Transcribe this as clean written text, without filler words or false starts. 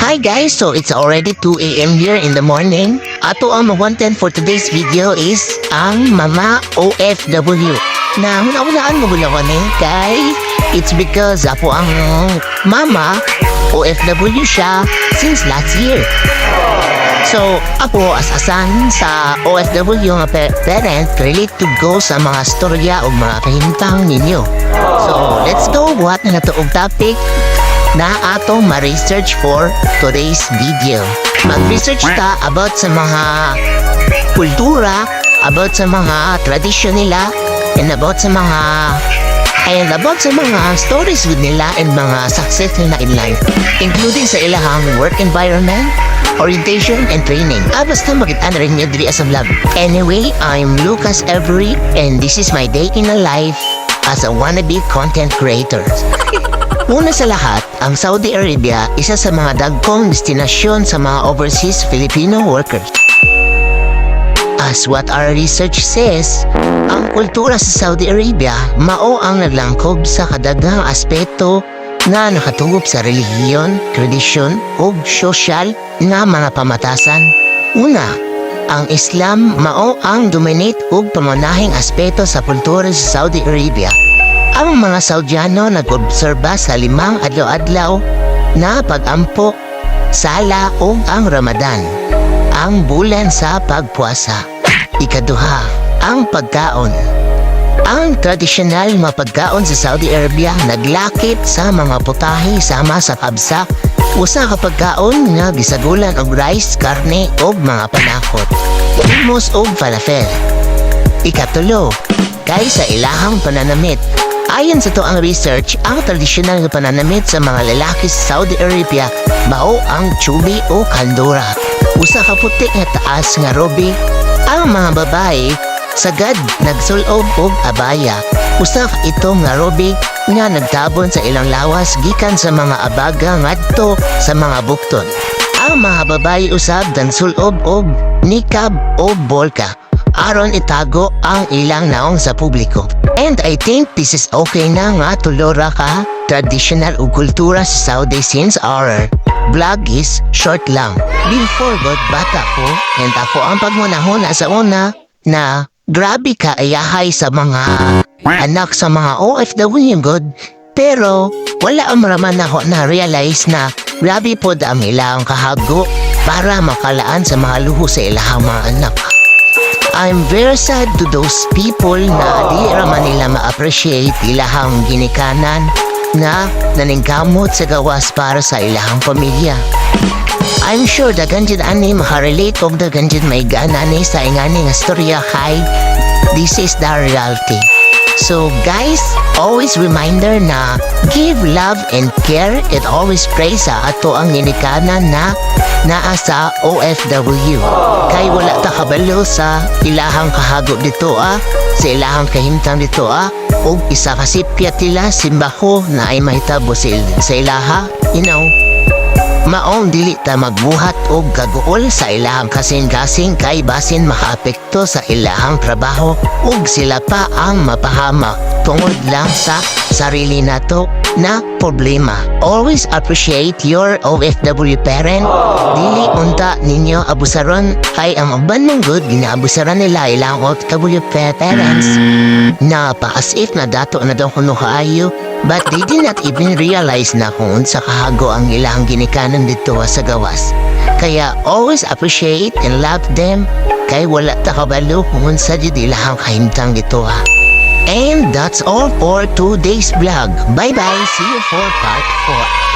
Hi guys, so it's already 2 a.m. here in the morning. Ato ang content for today's video is ang Mama OFW. Na hunaan mo gula ko kay it's because apo ang mama OFW siya since last year. So, ako asasan sa OFW nga parent relate to go sa mga storya o mga kahintang ninyo. So, let's go buhat na nato og topic na atong ma-research for today's video. Mag-research ta about sa mga kultura, about sa mga tradisyon nila, and about sa mga stories with nila and mga success nila in life, including sa ilahang work environment, orientation, and training. Basta makita na rin nyo diri as a vlog. Anyway, I'm Lucas Every, and this is my day in a life as a wannabe content creator. Una sa lahat, ang Saudi Arabia isa sa mga dagkong destinasyon sa mga overseas Filipino workers. As what our research says, ang kultura sa Saudi Arabia mao ang naglangkob sa kadaghang aspeto na nakatungop sa relihiyon, tradisyon ug sosyal nga mga pamatasan. Una, ang Islam mao ang dominate ug pamanahing aspeto sa kultura sa Saudi Arabia. Ang mga Saudiano nag-obserba sa 5 adlaw-adlaw na pag-ampo, sala ug ang Ramadan, ang bulan sa pagpuasa. Ikaduha, ang pagkaon. Ang tradisyonal nga pagkaon sa Saudi Arabia naglakip sa mga putahe sama sa kabsa, usa ka pagkaon nga gisagulan og rice, karne ug mga panakot, hummus ug falafel. Ikatulo, kay sa ilahang pananamit. Ayon sa to ang research, ang tradisyonal nga pananamit sa mga lalaki sa Saudi Arabia mao ang chubi o kaldura, usa ka puti nga taas nga robe. Ang mga babae sagad nagsulob og abaya, usa ito nga robe nga nagtabon sa ilang lawas gikan sa mga abaga ngadto sa mga bukton. Ang mga babae usab nagsulob og niqab o bolka aron itago ang ilang naong sa publiko. And I think this is okay na nga tulora ka traditional ug kultura sa Saudi since our vlog is short lang. Before God, bata ko, and ako ang pagmunahon sa una na grabe ka ayahay sa mga anak sa mga OFW God, pero wala ang maraman ako na realize na grabe po ang ilang kahago para makalaan sa mga luho sa ilang mga anak. I'm very sad to those people na di raman nila ma-appreciate ilahang ginikanan na naningkamot sa gawas para sa ilahang pamilya. I'm sure dagan jud ani makarelate og dagan jud may ganani sa ingani nga storya kay this is the reality. So guys, always reminder na give love and care and always pray sa ato ang ginikanan na naa sa OFW. Kay wala ta kabalo sa ilahang kahago dito sa ilahang kahimtang dito ug isa ka sipya tila simbaho na ay mahitabo sa ilaha, maong dili ta magbuhat og gaguol sa ilahang kasing-kasing kay basin makaapekto sa ilahang trabaho ug sila pa ang mapahamak tungod lang sa sarili nato na problema. Always appreciate your OFW parent. Dili unta ninyo abusaron kay ang uban mong good ginaabusaran nila ilang OFW parents na pa as if na dato na daw kuno kaayo, but they did not even realize na kung sa kahago ang ilang ginikanan dito sa gawas. Kaya always appreciate and love them kay wala ta kabalo kung sa jud ilahang kahimtang dito And that's all for today's vlog. Bye bye, see you for part 4.